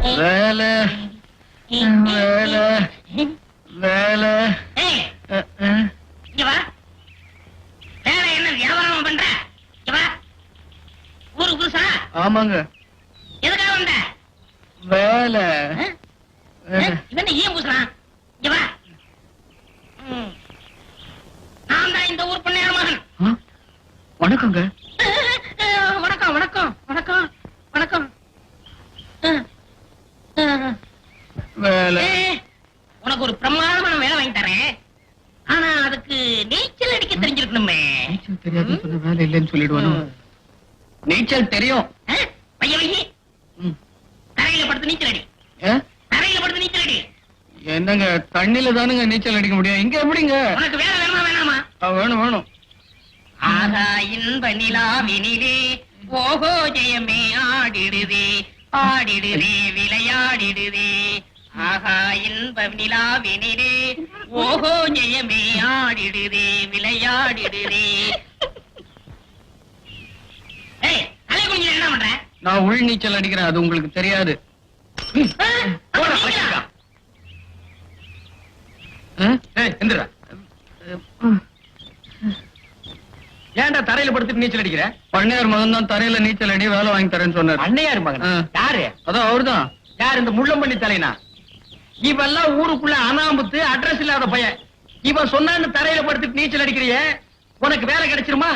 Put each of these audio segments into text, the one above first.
வேலை வேலை வேலை. இங்க வா. வேலை என்ன வியாபாரம் பண்ற? இங்க வா. ஊருக்கு புதுசா? ஆமாங்க. எதுக்காக வந்த? வேலை. இவன் ஏன் பூசுறான்? இங்க வா. நான் தான் இந்த ஊர் பொண்ணையார் மகன். வணக்கங்க. வணக்கம் வணக்கம் வணக்கம் வணக்கம். வேலை. உனக்கு ஒரு பிரமாதமான வேலை வாங்கி தரேன். ஆனா அதுக்கு நீச்சல் அடிக்க தெரிஞ்சிருக்கணுமே. நீச்சல் தெரியாது சொன்ன வேலை இல்லைன்னு சொல்லிடுவானோ? நீச்சல் தெரியும். பைய வையி. தரையில படுத்து நீச்சல் அடி. தரையில படுத்து நீச்சல் அடி. என்னங்க தண்ணில தானுங்க நீச்சல் அடிக்க முடியும், இங்க எப்படிங்க? உனக்கு வேலை வேணுமா வேணாமா? வேணும் வேணும். ஆகா இன்ப நிலாவினிலே ஓஹோ ஜெயமே ஆடிடுதே ஆடிடுதே விளையாடிடுதே. ஆகா இன்ப நிலாவினிலே ஓஹோ ஜெயமே ஆடிடுதே விளையாடிடுதே. ஏய் அலை குஞ்சு என்ன பண்ற? நான் உள் நீச்சல் அடிக்கிறேன், அது உங்களுக்கு தெரியாது. ஏன்டா தரையில படுத்துட்டு நீச்சல் அடிக்கிற? பண்ணையார் மகன் தான் தரையில நீச்சல் அடி வேலை வாங்கி தரேன்னு சொன்னார். அண்ணையார் மகன் யாரு? அதான் அவர்தான். யார்? இந்த முள்ளம்பள்ளி தலைனா? இவெல்லாம் ஊருக்குள்ள அனாமுத்து அட்ரஸ் இல்லாத பையன். இவன் சொன்னான்னு தரையில படுத்துட்டு நீச்சல் அடிக்கிறிய, உனக்கு வேலை கிடைச்சிருமா?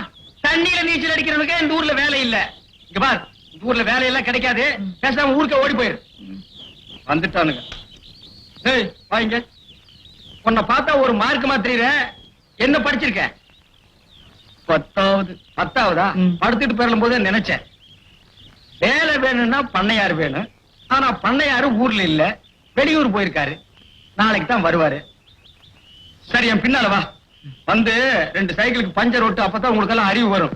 தண்ணியில நீச்சல் அடிக்கிறவனுக்கு இந்த ஊர்ல வேலை இல்ல. இங்க பார், இந்த ஊர்ல வேலை எல்லாம் கிடைக்காது. பேசாம ஊருக்கு ஓடி போயிரு. வந்துட்டானுங்க. ஏய் வாங்க. உன்னை பார்த்தா ஒரு மார்க்கமா தெரியுற. என்ன படிச்சிருக்க? 10வது. 10வதா? படுத்துட்டு போயிடும் போதே நினைச்சேன் வேலை வேணும்னா பண்ணையார் வேணும். ஆனா பண்ணையாரு ஊர்ல இல்ல, வெளியூர் போயிருக்காரு. நாளைக்கு தான் வருவாரு. சரி என் பின்னால வா. வந்து 2 சைக்கிளுக்கு பஞ்சர் ஓட்டு, அப்பதான் உங்களுக்கு எல்லாம் அறிவு வரும்.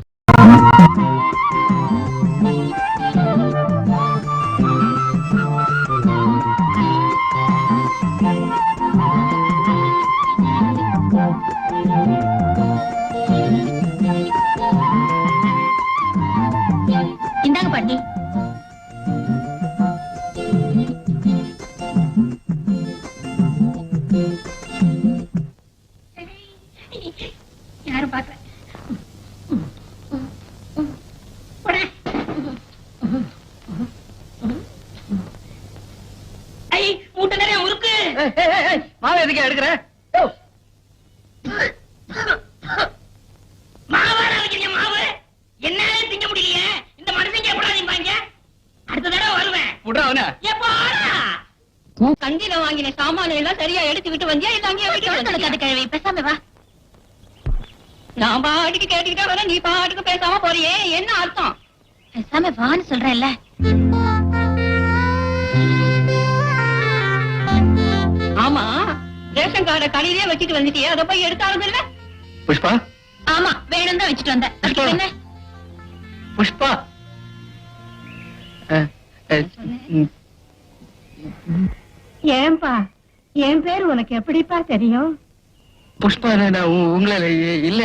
இந்தாங்க பாட்டி. யாரும் பாக்கல. மூட்டை நிறைய முறுக்கு. மாவு எதுக்கு எடுக்கிற? மாவாட வைக்கிறீங்க மாவு. என்னாலே திங்க முடியலையே. இந்த மனுஷங்க எப்படாதீங்க. அடுத்த தடவை வருவேன். கண்டில வாங்கின சாமான எல்லாம் சரியா எடுத்துக்கிட்டு வந்தியா இல்ல அங்கேயே வைக்க கிழவி? பேசாம வா. நான் பாட்டுக்கு கேட்டுக்கிட்டே வர, நீ பாட்டுக்கு பேசாம போறியே, என்ன அர்த்தம்? பேசாம வான்னு சொல்றேன்ல. ஆமா, ரேஷன் கார்டை கடையிலே வச்சுட்டு வந்துட்டியே, அதை போய் எடுத்தாலும் இல்ல. புஷ்பா? ஆமா, வேணும் தான் வச்சுட்டு வந்தேன். அதுக்கு என்ன? புஷ்பா ஏன்பா, என் பேர் உனக்கு எப்படிப்பா தெரியும்? புஷ்பா நான் உங்களை இல்ல.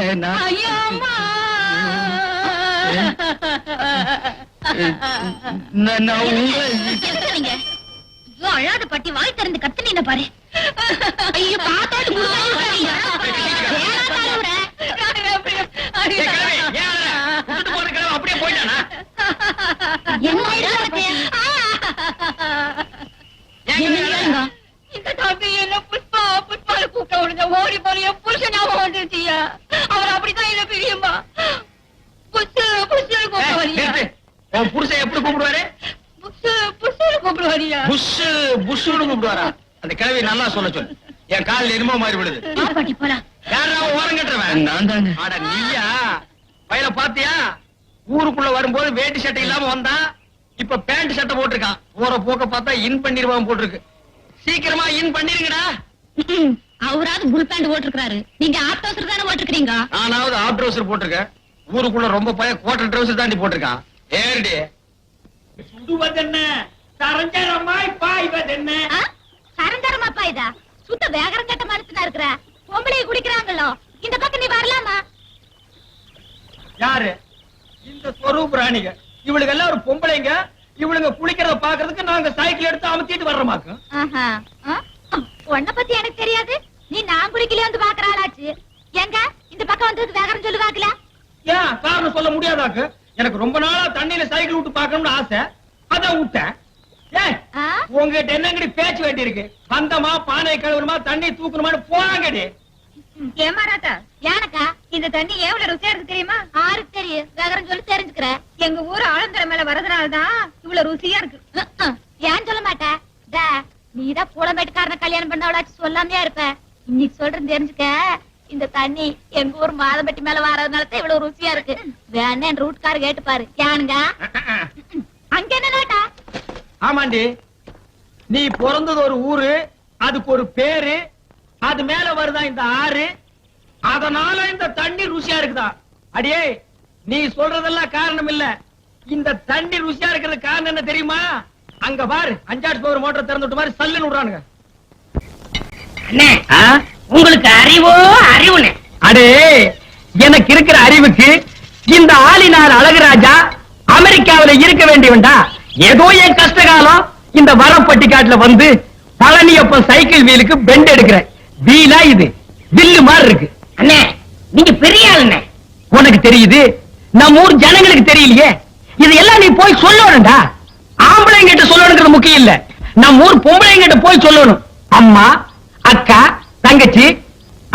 நான் அழாத பாட்டி, வாய் திறந்து கத்துனீங்க பாரு. ஐயோ பார்த்தாலும் அப்படியே போயிட்டானா? இந்த தம்பி என்ன புஷ்பா புஷ்பால கூப்பிட்ட உடனே ஓடி போறிய புருஷன் ஞாபகம் வந்துருச்சியா? அவர் அப்படித்தான் என்ன பிரியுமா? புஷு புஷு கூப்பிடுவாரியா? உன் புருஷன் எப்படி கூப்பிடுவாரு? புஷு புஷு கூப்பிடுவாரியா? புஷு புஷுன்னு கூப்பிடுவாரா? அந்த கிழவி நல்லா சொல்ல சொல்லு. என் காலில் எரும மாறி விடுது. பாட்டி போலாம். யாரா ஓரம் கட்டுறவன்? நான் தாங்க. அட நீயா? பையல பாத்தியா? ஊருக்குள்ள வரும்போது வேட்டி சட்டை இல்லாம வந்தா, இப்ப பேண்ட் சட்டை போட்டிருக்கான். போற போக்க பார்த்தா இன் பண்ணிருவான் போட்டிருக்கு. சீக்கிரமா இன் பண்ணிருங்கடா. அவராவது புல் பேண்ட் போட்டிருக்காரு, நீங்க ஆப் ட்ரவுசர் தானே போட்டிருக்கீங்க. நானாவது ஆப் ட்ரவுசர் போட்டிருக்கேன். ஊருக்குள்ள ரொம்ப பையன் குவார்டர் ட்ரவுசர் தாண்டி போட்டிருக்கான். ஏறடி சுடுவதென்ன சரஞ்சரமாய் பாய்வதென்ன? சரஞ்சரமா பாய்தா? சுத்த வேகரம் கட்ட மனுஷனா இருக்கிற பொம்பளையை குடிக்கிறாங்களோ, இந்த பக்கம் நீ வரலாமா? யாரு இந்த ஸ்வரூப் ராணிக? இவளுக்கு எல்லாம் ஒரு பொம்பளைங்க, இவளுங்க குளிக்கிறத பாக்குறதுக்கு நாங்க சைக்கிள் எடுத்து அமுத்திட்டு வர்றோமாக்கும். உன்னை பத்தி எனக்கு தெரியாது. நீ நான் குளிக்கல வந்து பாக்குறாளாச்சு. எங்க இந்த பக்கம் வந்ததுக்கு வேகரம் சொல்லு பாக்கல. ஏன் காரணம் சொல்ல முடியாதாக்கு? எனக்கு ரொம்ப நாளா தண்ணியில சைக்கிள் விட்டு பாக்கணும்னு ஆசை, அதான் விட்டேன். ஏன் உங்ககிட்ட என்னங்கடி பேச்சு வேண்டி இருக்கு? வந்தமா பானை கழுவணுமா தண்ணி தூக்கணுமான்னு போறாங்கடி. ஏமாறாட்டா ஏனக்கா இந்த தண்ணி எவ்வளவு ருசியா இருக்கு தெரியுமா? ஆருக்கு தெரியும், வேகரம் சொல்லி தெரிஞ்சுக்கிற. எங்க ஊர் ஆழந்தர மேல வரதுனாலதான் இவ்வளவு ருசியா இருக்கு. ஏன் சொல்ல மாட்டேன்? நீதான் புலம்பேட்டுக்காரன கல்யாணம் பண்ணவளாச்சு சொல்லாமையா இருப்ப. இன்னைக்கு சொல்றேன் தெரிஞ்சுக்க. இந்த தண்ணி எங்க ஊர் மாதம்பட்டி மேல வரதுனாலதான் இவ்வளவு ருசியா இருக்கு. வேணா என் ரூட்கார கேட்டு பாரு. ஏனுங்க அங்க என்ன நாட்டா? ஆமாண்டி, நீ பிறந்தது ஒரு ஊரு, அதுக்கு ஒரு பேரு, அது மேல வருதா இந்த ஆறு, அதனால இந்த தண்ணி ருசியா இருக்குதா? அடியே நீ சொல்றதெல்லாம் காரணம் இல்ல. இந்த தண்ணி ருசியா இருக்கிறது காரணம் என்ன தெரியுமா? அங்க பாரு, 5 பவர் மோட்டர் திறந்து விட்ட மாதிரி சல்லுன்னு விடுறானுங்க. அண்ணே, உங்களுக்கு அறிவோ அறிவுனே? அடே எனக்கு இருக்கிற அறிவுக்கு இந்த ஆளினார் அழகுராஜா அமெரிக்காவில இருக்க வேண்டியவன்டா. ஏதோ என் கஷ்டகாலம் இந்த வரப்பட்டிக்காட்டுல வந்து பழனியப்பன் சைக்கிள் வீலுக்கு பெண்ட் எடுக்கிறேன். வீலா இது வில்லு மாதிரி இருக்கு. அண்ணே நீங்க பெரிய ஆளுண்ணே. உனக்கு தெரியுது, நம்ம ஊர் ஜனங்களுக்கு தெரியலையே. இது எல்லாம் நீ போய் சொல்லணும்டா. ஆம்பளைங்கிட்ட சொல்லணுங்கிறது முக்கியம் இல்ல, நம்ம ஊர் பொம்பளைங்கிட்ட போய் சொல்லணும். அம்மா, அக்கா, தங்கச்சி,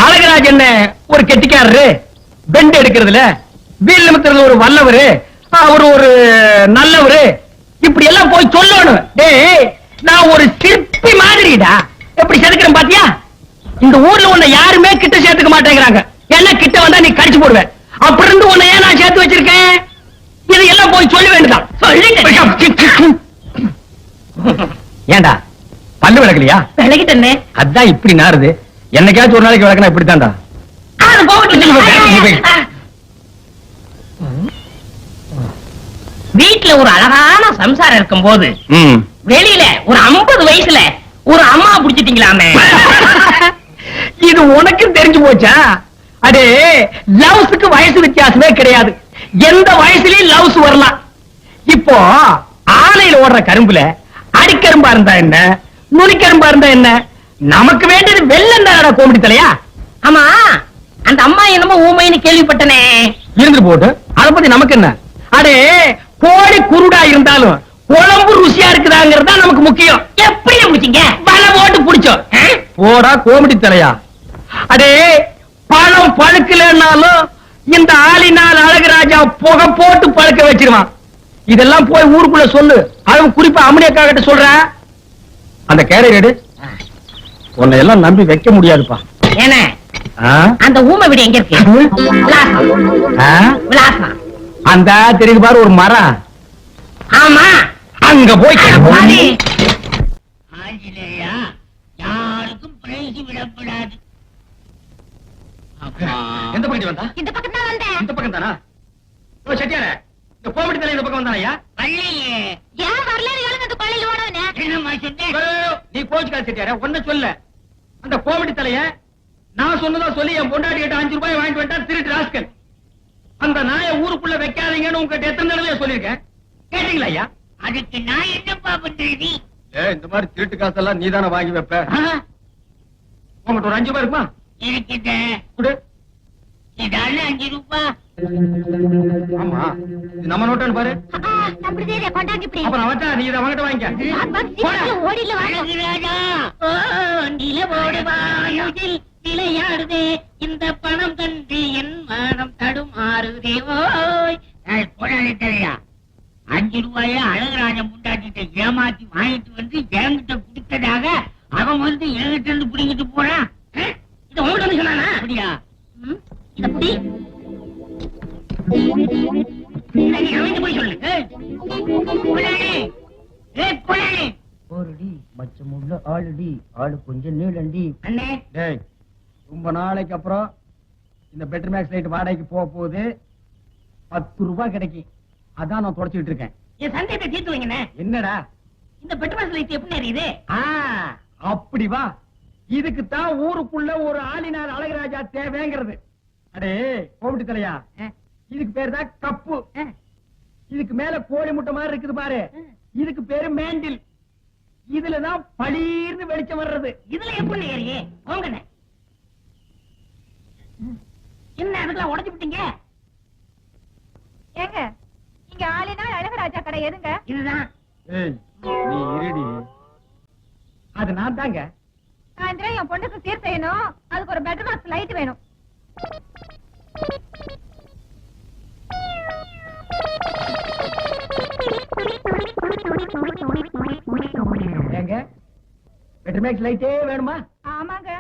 அழகராஜ் என்ன ஒரு கெட்டிக்காரரு, பெண்ட் எடுக்கிறதுல வீல் நிமித்துறது ஒரு வல்லவரு, அவரு ஒரு நல்லவரு, இப்படி எல்லாம் போய் சொல்லணும். டேய் நான் ஒரு சிற்பி மாதிரிடா. எப்படி செதுக்கிறேன் பாத்தியா? இந்த ஊர்ல உன்னை யாருமே கிட்ட சேர்த்துக்க மாட்டேங்கிறாங்க. என்ன கிட்ட வந்தா நீ கடிச்சு போடுவேன். அப்படி இருந்து உன்னை ஏன் நான் சேர்த்து வச்சிருக்கேன்? இதெல்லாம் போய் சொல்ல வேண்டியதான். ஏண்டா பல்லு விளக்கலையா? விளக்கிட்டே. அதான் இப்படி நாருது. என்னைக்காச்சும் ஒரு நாளைக்கு விளக்கனா இப்படித்தான்டா. வீட்டுல ஒரு அழகான சம்சாரம் இருக்கும் போது வெளியில ஒரு 50 வயசுல ஒரு அம்மா புடிச்சிட்டீங்களாமே. இது உனக்கு தெரிஞ்சு போச்சா? அடே லவ்ஸுக்கு வயசு வித்தியாசமே கிடையாது. எந்த வயசுலயும் லவ்ஸ் வரலாம். இப்போ ஆலையில ஓடுற கரும்புல அடிக்கரும்பா இருந்தா என்ன, நுனிக்கரும்பா இருந்தா என்ன? நமக்கு வேண்டியது வெள்ளம் தானடா கோமடி தலையா. ஆமா, அந்த அம்மா என்னமோ ஊமைன்னு கேள்விப்பட்டனே. இருந்து போட்டு அதை பத்தி நமக்கு என்ன? அடே கோழி குருடா இருந்தாலும் குழம்பு ருசியா இருக்குதாங்கிறது தான் நமக்கு முக்கியம். எப்படி முடிச்சீங்க? வலை போட்டு புடிச்சோம். போடா கோமடி தலையா. அடே பழம் பழுக்கலன்னாலும் இந்த ஆளினால் அழகுராஜா புகை போட்டு பழுக்க வச்சிருவான். இதெல்லாம் போய் ஊருக்குள்ள சொல்லு. அதுவும் குறிப்பா அம்மனியக்கா கிட்ட சொல்ற. அந்த கேரியர் உன்னை எல்லாம் நம்பி வைக்க முடியாதுப்பா. என்ன அந்த ஊமை வீடு எங்க இருக்கு? விலாசம் அந்த தெரியுது பாரு ஒரு மரம். ஆமா, அங்க போய் ஆஞ்சநேயா யாருக்கும் பிரைஸ் விடப்படாது. எந்த பக்கம் வந்தா? இந்த பக்கம் தான் வந்தேன். இந்த பக்கம் தானா? ஓ செட்டியார, இந்த கோமடி தலை இந்த பக்கம் வந்தானயா? பள்ளியே ஏன் வரல? அந்த கொள்ளையில ஓடவனே என்னம்மா சொன்னேன்? நீ கோச்சுக்காத செட்டியார, ஒன்ன சொல்ல. அந்த கோமடி தலைய நான் சொன்னதா சொல்லி என் பொண்டாட்டி கிட்ட 5 ரூபாய் வாங்கிட்டு வந்தா திருட்டு ராஸ்கல். அந்த நாயை ஊருக்குள்ள வைக்காதீங்கன்னு உங்ககிட்ட எத்தனை தடவை சொல்லிருக்கேன், கேட்டீங்களா ஐயா? அதுக்கு நான் என்னப்பா பண்றது? இந்த மாதிரி திருட்டு காசெல்லாம் நீ தானே வாங்கி வைப்ப. உங்ககிட்ட ஒரு 5 ரூபாய் இருக்குமா? இருக்குது. குடு. இதால 5 ரூபாய். ஆமா, இது நம்ம நோட்டான்னு பாரு. அப்படிதே கொண்டாங்க இப்படி. அப்புறம் அவட்டா நீ இதை அவங்கிட்ட வாங்கிக்க. ஓடில அழகுராஜா நிலவோடு வாயுதில் விளையாடுதே இந்த பணம் கண்டு என் மனம் தடுமாறுதே. ஓய் போடாதா 5 ரூபாய அழகுராஜன் முண்டாட்டிட்ட ஏமாத்தி வாங்கிட்டு வந்து என்கிட்ட கொடுத்ததாக அவன் வந்து என்கிட்ட இருந்து பிடிங்கிட்டு போறான். இதை உங்கள்கிட்ட சொன்னானா? அப்படியா? இத புடி. அவன் போய் சொல்லு. ஒருடி மச்சமுள்ள ஆளுடி, ஆளு கொஞ்சம் நீளண்டி. அண்ணே டேய், ரொம்ப நாளைக்கு அப்புறம் இந்த பெட்டர் மேக்ஸ் லைட் வாடகைக்கு போக போகுது. 10 ரூபாய் கிடைக்கும். அதான் நான் தொடச்சிட்டு இருக்கேன். என் சந்தேகத்தை தீர்த்து வைங்கண்ணே. என்னடா இந்த பெட்ரோல் லைட் எப்படி எரியுது? அப்படி வா. இதுக்கு தான் ஊருக்குள்ள ஒரு ஆளினார் அழகுராஜா தேவைங்கிறது. அடே கோமடி தலையா, இதுக்கு பேர் தான் கப்பு. இதுக்கு மேல கோழி முட்டை மாதிரி இருக்குது பாரு, இதுக்கு பேரு மேண்டில். இதுலதான் பளீர்னு வெளிச்சம் வர்றது. இதுல எப்படி ஏறியே போங்கண்ணே. என்ன அதுக்கெல்லாம் உடைச்சு விட்டீங்க? ஏங்க இங்க ஆளினா அழகராஜா கடை எதுங்க? இதுதான். ஏய், நீ இருடி. அது நான் தாங்க. சாயந்தரம் என் பொண்ணுக்கு சீர் செய்யணும். அதுக்கு ஒரு பெட்ரூம் பாக்ஸ் லைட் வேணும். ஏங்க பெட்ரூம் லைட்டே வேணுமா? ஆமாங்க.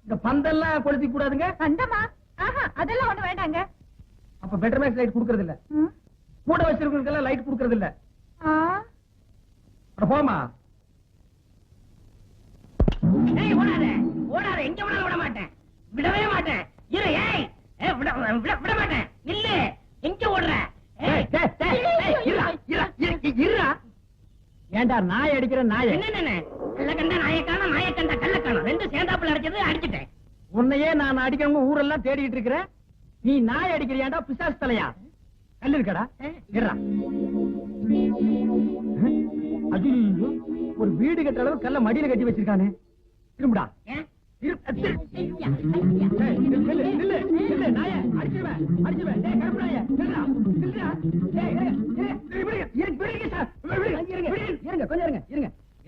இந்த பந்தெல்லாம் கொளுத்தி கூடாதுங்க. சந்தமா? ஆஹா, அதெல்லாம் ஒண்ணு வேண்டாங்க. அப்ப பெட்ரூம் லைட் கொடுக்கறது இல்ல. ம். கூட வச்சிருக்கவங்களுக்கெல்லாம் லைட் கொடுக்கறது இல்ல. ஆ. அட போமா. ஏய் ஓடாத ஓடாத, எங்க வேணாலும் விட மாட்டேன், விடவே மாட்டேன். இரு. ஏய் விட மாட்டேன். நில்லு. எங்க ஓடுற? ஏண்டா நாய் அடிக்கிற நாய? என்ன கல்ல கண்டா நாயக்கான, நாயக்கண்டா கல்லக்கான, ரெண்டு சேர்ந்தாப்புல அடிச்சது அடிச்சிட்டேன். உன்னையே நான் அடிக்கிறவங்க ஊரெல்லாம் தேடிட்டு இருக்கிறேன். நீ நாய் அடிக்கிறியாண்டா பிசாசு தலையா? கல்லு இருக்கடா. இருடா. ஐயோ, ஒரு வீடு கட்டுற அளவு கல்ல மடியில கட்டி வச்சிருக்கானே. திரும்புடா. ஏன்?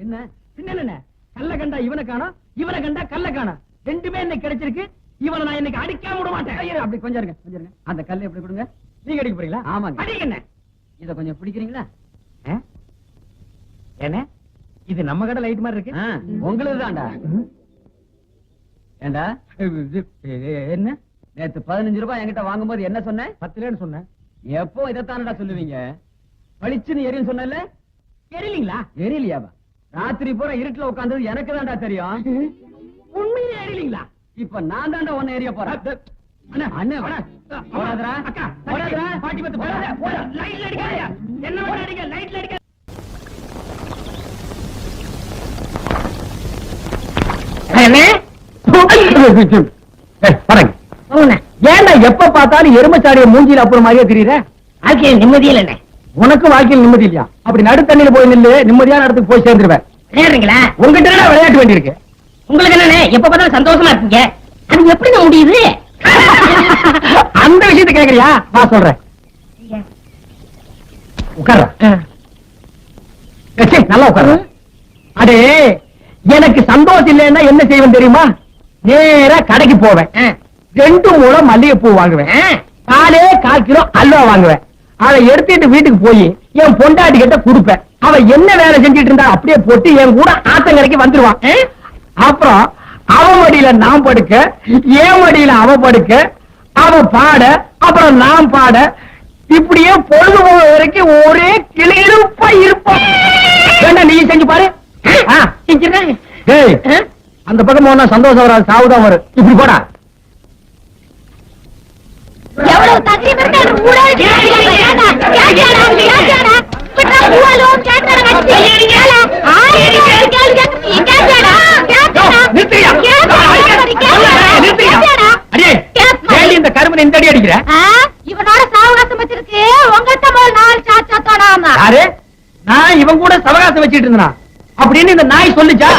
என்ன கல்ல கண்டா இவனை காணோம், இவனை கண்டா கல்ல காணோம். ரெண்டுமே இன்னைக்கு கிடைச்சிருக்கு. இவனை நான் இன்னைக்கு அடிக்காம விட மாட்டேன். அப்படி கொஞ்சம் இருங்க, கொஞ்சம் இருங்க. அந்த கல்லை எப்படி கொடுங்க. நீங்க அடிக்க போறீங்களா? ஆமாங்க. அடிக்கண்ணே. இத கொஞ்சம் பிடிக்கிறீங்களா? என்ன இது நம்ம கடை லைட் மாதிரி இருக்கு? உங்களுக்கு தான்டா. ஏண்டா என்ன நேத்து 15 ரூபாய் என்கிட்ட வாங்கும்போது என்ன சொன்னேன்? 10 சொன்னேன். எப்போ இதைத்தானடா சொல்லுவீங்க? பளிச்சுன்னு எரியும் சொன்னல, எரியலீங்களா? எரியலையாவா? ராத்திரி பூரா இருட்டுல உட்கார்ந்தது எனக்கு தான்டா தெரியும். உண்மையிலே எரியலீங்களா? இப்ப நான் தான்டா ஒன்னு எரிய போறேன். அண்ணே போடாதடா. அக்கா போடாதடா. பாட்டி பத்து போடாத. போடா. லைட்ல அடிக்காதயா. என்ன வேணா அடிங்க, லைட்ல அடிக்க. அண்ணே ஏன்டா எப்ப பார்த்தாலும் எருமச்சாடிய மூஞ்சில அப்புறம் மாதிரியே தெரியுற? வாழ்க்கையில் நிம்மதியில் என்ன? உனக்கு வாழ்க்கையில் நிம்மதி இல்லையா? அப்படி நடுத்தண்ணில போய் நில்லு, நிம்மதியான இடத்துக்கு போய் சேர்ந்துருவேன். விளையாடுறீங்களா? உங்ககிட்ட விளையாட்டு வேண்டியிருக்கு. உங்களுக்கு என்னண்ணே எப்ப பார்த்தாலும் சந்தோஷமா இருக்கீங்க? அது எப்படி முடியுது? அந்த விஷயத்தை கேக்குறியா? வா சொல்றேன். உட்கார. நல்லா உட்கார. அடே எனக்கு சந்தோஷம் இல்லைன்னா என்ன செய்வேன் தெரியுமா? நேரா கடைக்கு போவேன். 2 மூலம் மல்லிகைப்பூ வாங்குவேன். 4 கிலோ அல்வா வாங்குவேன். அதை எடுத்துட்டு வீட்டுக்கு போய் என் பொண்டாட்டி கிட்ட கொடுப்பேன். அவ என்ன வேலை செஞ்சிட்டு இருந்தா அப்படியே போட்டு என் கூட ஆத்தங்கரைக்கு வந்துருவான். அப்புறம் அவ மடியில நான் படுக்க, என் மடியில அவ படுக்க, அவ பாட, அப்புறம் நான் பாட, இப்படியே பொழுது போக வரைக்கும் ஒரே கிளிருப்பா இருப்போம். வேண்டாம், நீ செஞ்சு பாரு. அந்த பக்கம் போனா சந்தோஷம் வராது, சாவுதான் வரும். இப்படி போடா. எவ்வளவு தக்லீஃப் இருக்கு அந்த ஊரே கேட்டாடா பிட்டா ஊலோம் கேட்டாடா கேட்டாடா நிறுத்தியா? அடே ஏன் இந்த கருமனை இந்த அடி அடிக்கிற? இவனோட சாவகாசம் வச்சிருக்கு. உங்கள்ட்ட போய் 4 சாச்சாத்தோடாம. யாரு? நான் இவன் கூட சவகாசம் வச்சிட்டு இருந்தா அப்படின்னு இந்த நாய் சொல்லுச்சா?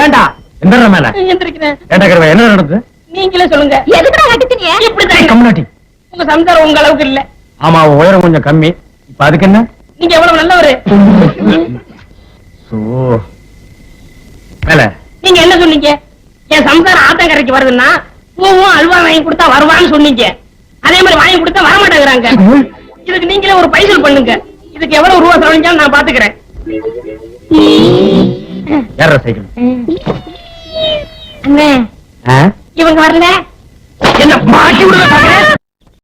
ஏண்டா எந்தற மேல எந்திரிக்கிறேன். ஏண்டா கருவா, என்ன நடந்தது? நீங்களே சொல்லுங்க. எதுக்குடா கட்டிட்டீங்க? இப்படிதான் கம்னாட்டி. உங்க சம்சாரம் உங்க அளவுக்கு இல்ல. ஆமா, உயரம் கொஞ்சம் கம்மி. இப்ப அதுக்கு என்ன? நீங்க எவ்வளவு நல்லவரு. மேல நீங்க என்ன சொன்னீங்க? என் சம்சாரம் ஆத்தங்கரைக்கு வருதுன்னா பூவும் அல்வா வாங்கி கொடுத்தா வருவான்னு சொன்னீங்க. அதே மாதிரி வாங்கி கொடுத்தா வரமாட்டேங்கிறாங்க. இதுக்கு நீங்களே ஒரு பைசல் பண்ணுங்க. இதுக்கு எவ்வளவு ரூபா செலவழிஞ்சாலும் நான் பாத்துக்கிறேன். யார சைக்கிள்? அண்ணே இவங்க வரல. என்ன மாட்டி விடுற?